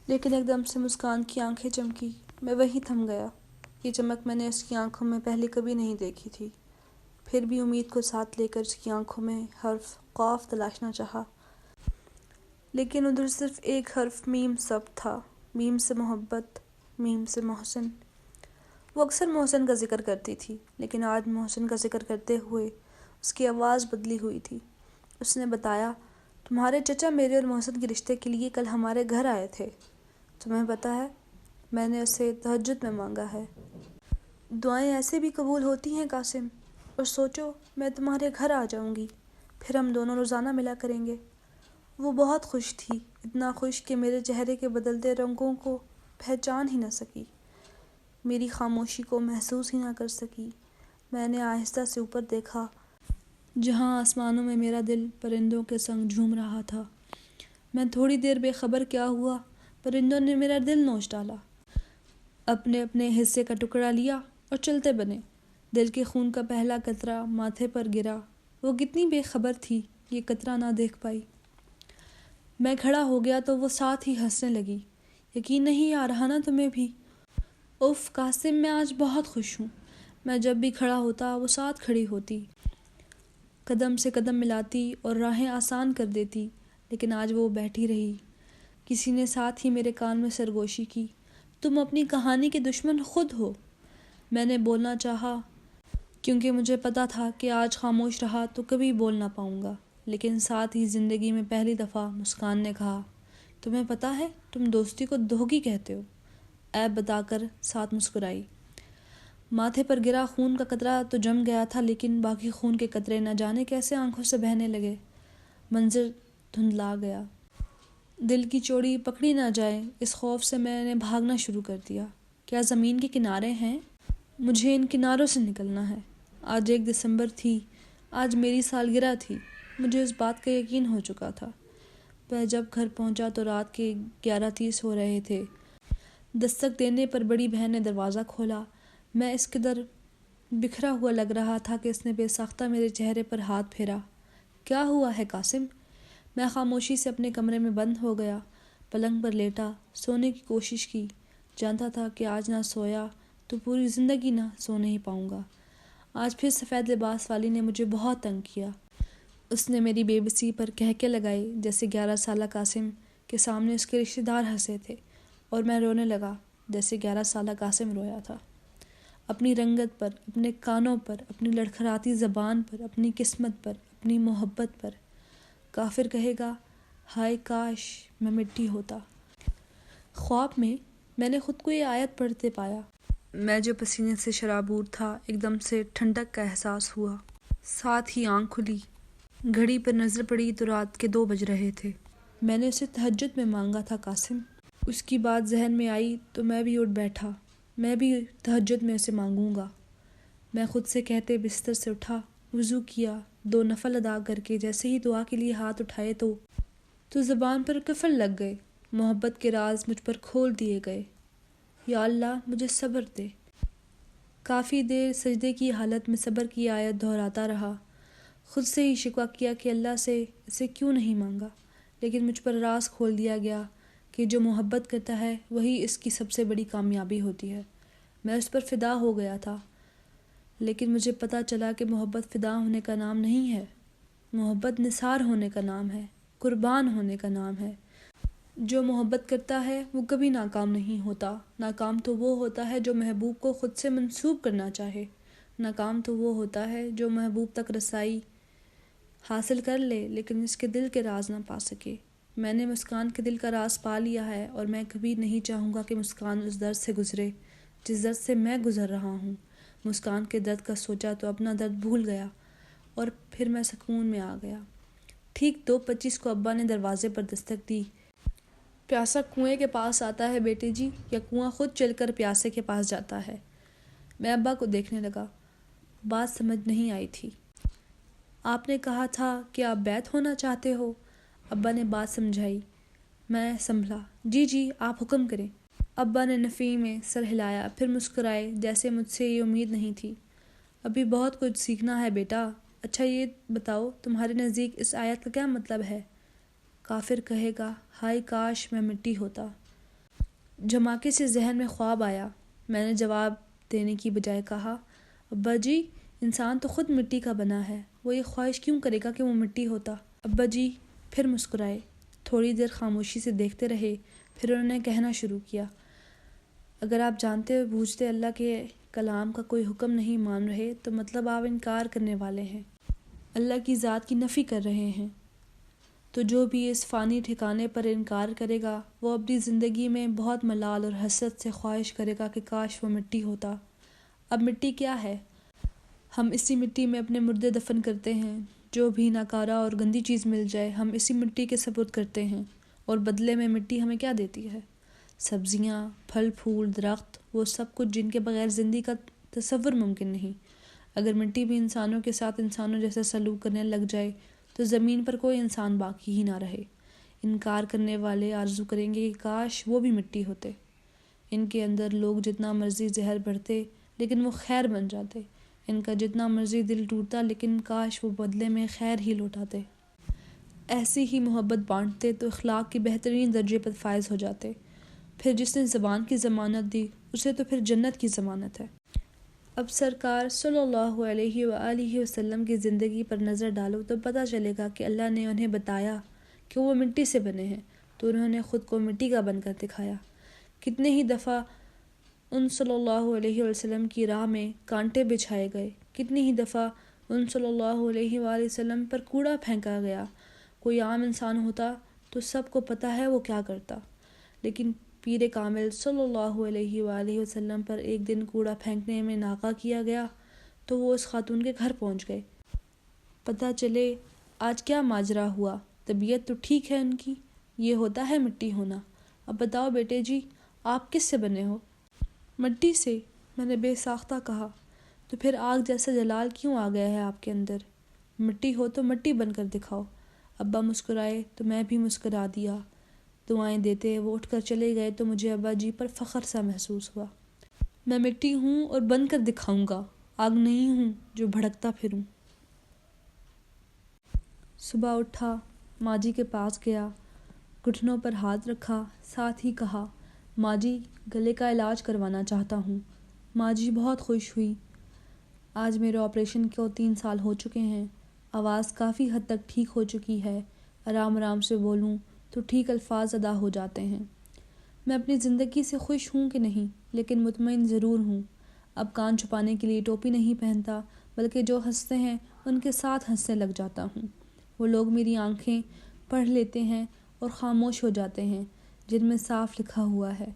لیکن ایک دم سے مسکان کی آنکھیں چمکی۔ میں وہیں تھم گیا۔ یہ چمک میں نے اس کی آنکھوں میں پہلے کبھی نہیں دیکھی تھی۔ پھر بھی امید کو ساتھ لے کر اس کی آنکھوں میں حرف قاف تلاشنا چاہا، لیکن ادھر صرف ایک حرف میم ثبت تھا۔ میم سے محبت، میم سے محسن۔ وہ اکثر محسن کا ذکر کرتی تھی، لیکن آج محسن کا ذکر کرتے ہوئے اس کی آواز بدلی ہوئی تھی۔ اس نے بتایا، تمہارے چچا میرے اور محسن کے رشتے کے لیے کل ہمارے گھر آئے تھے۔ تمہیں پتہ ہے، میں نے اسے تہجد میں مانگا ہے۔ دعائیں ایسے بھی قبول ہوتی ہیں قاسم، اور سوچو میں تمہارے گھر آ جاؤں گی، پھر ہم دونوں روزانہ ملا کریں گے۔ وہ بہت خوش تھی، اتنا خوش کہ میرے چہرے کے بدلتے رنگوں کو پہچان ہی نہ سکی، میری خاموشی کو محسوس ہی نہ کر سکی۔ میں نے آہستہ سے اوپر دیکھا، جہاں آسمانوں میں میرا دل پرندوں کے سنگ جھوم رہا تھا۔ میں تھوڑی دیر بے خبر کیا ہوا، پرندوں نے میرا دل نوچ ڈالا، اپنے اپنے حصے کا ٹکڑا لیا اور چلتے بنے۔ دل کے خون کا پہلا قطرہ ماتھے پر گرا۔ وہ کتنی بے خبر تھی، یہ قطرہ نہ دیکھ پائی۔ میں کھڑا ہو گیا تو وہ ساتھ ہی ہنسنے لگی۔ یقین نہیں آ رہا نا تمہیں بھی؟ اف قاسم، میں آج بہت خوش ہوں۔ میں جب بھی کھڑا ہوتا وہ ساتھ کھڑی ہوتی، قدم سے قدم ملاتی اور راہیں آسان کر دیتی، لیکن آج وہ بیٹھی رہی۔ کسی نے ساتھ ہی میرے کان میں سرگوشی کی، تم اپنی کہانی کے دشمن خود ہو۔ میں نے بولنا چاہا، کیونکہ مجھے پتا تھا کہ آج خاموش رہا تو کبھی بول نہ پاؤں گا، لیکن ساتھ ہی زندگی میں پہلی دفعہ مسکان نے کہا، تمہیں پتا ہے تم دوستی کو دھوکہ کہتے ہو، عیب بتا کر ساتھ مسکرائی۔ ماتھے پر گرا خون کا قطرہ تو جم گیا تھا، لیکن باقی خون کے قطرے نہ جانے کیسے آنکھوں سے بہنے لگے۔ منظر دھندلا گیا۔ دل کی چوڑی پکڑی نہ جائے، اس خوف سے میں نے بھاگنا شروع کر دیا۔ کیا زمین کے کنارے ہیں؟ مجھے ان کناروں سے نکلنا ہے۔ آج 1 دسمبر تھی، آج میری سالگرہ تھی۔ مجھے اس بات کا یقین ہو چکا تھا۔ میں جب گھر پہنچا تو رات کے 11:30 ہو رہے تھے۔ دستک دینے پر بڑی بہن نے دروازہ کھولا۔ میں اس قدر بکھرا ہوا لگ رہا تھا کہ اس نے بے ساختہ میرے چہرے پر ہاتھ پھیرا۔ کیا ہوا ہے قاسم؟ میں خاموشی سے اپنے کمرے میں بند ہو گیا، پلنگ پر لیٹا، سونے کی کوشش کی۔ جانتا تھا کہ آج نہ سویا تو پوری زندگی نہ سو نہیں پاؤں گا۔ آج پھر سفید لباس والی نے مجھے بہت تنگ کیا۔ اس نے میری بے بسی پر کہکے لگائی، جیسے 11 سالہ قاسم کے سامنے اس کے رشتہ دار ہنسے تھے، اور میں رونے لگا جیسے 11 سالہ قاسم رویا تھا۔ اپنی رنگت پر، اپنے کانوں پر، اپنی لڑکھڑاتی زبان پر، اپنی قسمت پر، اپنی محبت پر۔ کافر کہے گا، ہائے کاش میں مٹی ہوتا۔ خواب میں میں نے خود کو یہ آیت پڑھتے پایا۔ میں جو پسینے سے شرابور تھا، ایک دم سے ٹھنڈک کا احساس ہوا، ساتھ ہی آنکھ کھلی۔ گھڑی پر نظر پڑی تو رات کے 2 بج رہے تھے۔ میں نے اسے تہجد میں مانگا تھا قاسم۔ اس کی بات ذہن میں آئی تو میں بھی اٹھ بیٹھا۔ میں بھی تہجد میں اسے مانگوں گا، میں خود سے کہتے بستر سے اٹھا، وضو کیا، 2 نفل ادا کر کے جیسے ہی دعا کے لیے ہاتھ اٹھائے تو زبان پر قفل لگ گئے، محبت کے راز مجھ پر کھول دیے گئے۔ یا اللہ مجھے صبر دے۔ کافی دیر سجدے کی حالت میں صبر کی آیت دہراتا رہا، خود سے ہی شکوہ کیا کہ اللہ سے اسے کیوں نہیں مانگا، لیکن مجھ پر راز کھول دیا گیا کہ جو محبت کرتا ہے وہی اس کی سب سے بڑی کامیابی ہوتی ہے۔ میں اس پر فدا ہو گیا تھا، لیکن مجھے پتہ چلا کہ محبت فدا ہونے کا نام نہیں ہے، محبت نثار ہونے کا نام ہے، قربان ہونے کا نام ہے۔ جو محبت کرتا ہے وہ کبھی ناکام نہیں ہوتا۔ ناکام تو وہ ہوتا ہے جو محبوب کو خود سے منسوب کرنا چاہے، ناکام تو وہ ہوتا ہے جو محبوب تک رسائی حاصل کر لے لیکن اس کے دل کے راز نہ پا سکے۔ میں نے مسکان کے دل کا راز پا لیا ہے، اور میں کبھی نہیں چاہوں گا کہ مسکان اس درد سے گزرے جس درد سے میں گزر رہا ہوں۔ مسکان کے درد کا سوچا تو اپنا درد بھول گیا، اور پھر میں سکون میں آ گیا۔ ٹھیک 2:25 کو ابا نے دروازے پر دستک دی۔ پیاسا کنویں کے پاس آتا ہے بیٹے جی، یا کنواں خود چل کر پیاسے کے پاس جاتا ہے؟ میں ابا کو دیکھنے لگا۔ بات سمجھ نہیں آئی تھی۔ آپ نے کہا تھا کہ آپ بیعت ہونا چاہتے ہو؟ ابا نے بات سمجھائی۔ میں سنبھلا، جی جی آپ حکم کریں۔ ابا نے نفی میں سر ہلایا، پھر مسکرائے جیسے مجھ سے یہ امید نہیں تھی۔ ابھی بہت کچھ سیکھنا ہے بیٹا۔ اچھا یہ بتاؤ تمہارے نزدیک اس آیت کا کیا مطلب ہے؟ کافر کہے گا، ہائے کاش میں مٹی ہوتا۔ جھماکے سے ذہن میں خواب آیا۔ میں نے جواب دینے کی بجائے کہا، ابا جی، انسان تو خود مٹی کا بنا ہے، وہ یہ خواہش کیوں کرے گا کہ وہ مٹی ہوتا؟ ابا جی پھر مسکرائے، تھوڑی دیر خاموشی سے دیکھتے رہے، پھر انہوں نے کہنا شروع کیا، اگر آپ جانتے ہوئے بوجھتے اللہ کے کلام کا کوئی حکم نہیں مان رہے تو مطلب آپ انکار کرنے والے ہیں، اللہ کی ذات کی نفی کر رہے ہیں۔ تو جو بھی اس فانی ٹھکانے پر انکار کرے گا وہ اپنی زندگی میں بہت ملال اور حسرت سے خواہش کرے گا کہ کاش وہ مٹی ہوتا۔ اب مٹی کیا ہے؟ ہم اسی مٹی میں اپنے مردے دفن کرتے ہیں، جو بھی ناکارہ اور گندی چیز مل جائے ہم اسی مٹی کے سپرد کرتے ہیں، اور بدلے میں مٹی ہمیں کیا دیتی ہے؟ سبزیاں، پھل پھول، درخت، وہ سب کچھ جن کے بغیر زندگی کا تصور ممکن نہیں۔ اگر مٹی بھی انسانوں کے ساتھ انسانوں جیسا سلوک کرنے لگ جائے تو زمین پر کوئی انسان باقی ہی نہ رہے۔ انکار کرنے والے آرزو کریں گے کہ کاش وہ بھی مٹی ہوتے۔ ان کے اندر لوگ جتنا مرضی زہر بھرتے لیکن وہ خیر بن جاتے، ان کا جتنا مرضی دل ٹوٹتا لیکن کاش وہ بدلے میں خیر ہی لوٹاتے۔ ایسی ہی محبت بانٹتے تو اخلاق کے بہترین درجے پر فائز ہو جاتے۔ پھر جس نے زبان کی ضمانت دی اسے تو پھر جنت کی ضمانت ہے۔ اب سرکار صلی اللہ علیہ وآلہ وسلم کی زندگی پر نظر ڈالو تو پتہ چلے گا کہ اللہ نے انہیں بتایا کہ وہ مٹی سے بنے ہیں تو انہوں نے خود کو مٹی کا بن کر دکھایا۔ کتنے ہی دفعہ ان صلی اللہ علیہ وسلم کی راہ میں کانٹے بچھائے گئے، کتنی ہی دفعہ ان صلی اللہ علیہ وآلہ وسلم پر کوڑا پھینکا گیا۔ کوئی عام انسان ہوتا تو سب کو پتہ ہے وہ کیا کرتا، لیکن پیر کامل صلی اللہ علیہ وآلہ وسلم پر ایک دن کوڑا پھینکنے میں ناغہ کیا گیا تو وہ اس خاتون کے گھر پہنچ گئے۔ پتہ چلے آج کیا ماجرا ہوا، طبیعت تو ٹھیک ہے ان کی، یہ ہوتا ہے مٹی ہونا۔ اب بتاؤ بیٹے جی، آپ کس سے بنے ہو؟ مٹی سے، میں نے بے ساختہ کہا۔ تو پھر آگ جیسا جلال کیوں آ گیا ہے آپ کے اندر؟ مٹی ہو تو مٹی بن کر دکھاؤ۔ ابا مسکرائے تو میں بھی مسکرا دیا۔ دعائیں دیتے وہ اٹھ کر چلے گئے تو مجھے ابا جی پر فخر سا محسوس ہوا۔ میں مٹی ہوں اور بن کر دکھاؤں گا، آگ نہیں ہوں جو بھڑکتا پھروں۔ صبح اٹھا، ماں جی کے پاس گیا، گھٹنوں پر ہاتھ رکھا، ساتھ ہی کہا، ماں جی گلے کا علاج کروانا چاہتا ہوں۔ ماں جی بہت خوش ہوئی۔ آج میرے آپریشن کو 3 سال ہو چکے ہیں، آواز کافی حد تک ٹھیک ہو چکی ہے، آرام آرام سے بولوں تو ٹھیک الفاظ ادا ہو جاتے ہیں۔ میں اپنی زندگی سے خوش ہوں کہ نہیں، لیکن مطمئن ضرور ہوں۔ اب کان چھپانے کے لیے ٹوپی نہیں پہنتا، بلکہ جو ہنستے ہیں ان کے ساتھ ہنسنے لگ جاتا ہوں۔ وہ لوگ میری آنکھیں پڑھ لیتے ہیں اور خاموش ہو جاتے ہیں جن میں صاف لکھا ہوا ہے،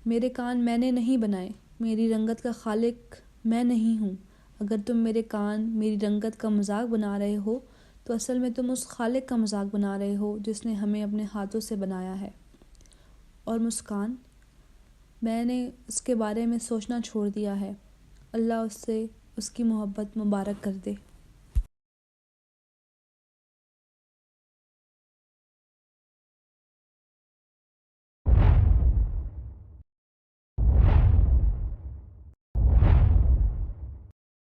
میرے کان میں نے نہیں بنائے، میری رنگت کا خالق میں نہیں ہوں۔ اگر تم میرے کان، میری رنگت کا مذاق بنا رہے ہو تو اصل میں تم اس خالق کا مذاق بنا رہے ہو جس نے ہمیں اپنے ہاتھوں سے بنایا ہے۔ اور مسکان، میں نے اس کے بارے میں سوچنا چھوڑ دیا ہے، اللہ اس سے اس کی محبت مبارک کر دے۔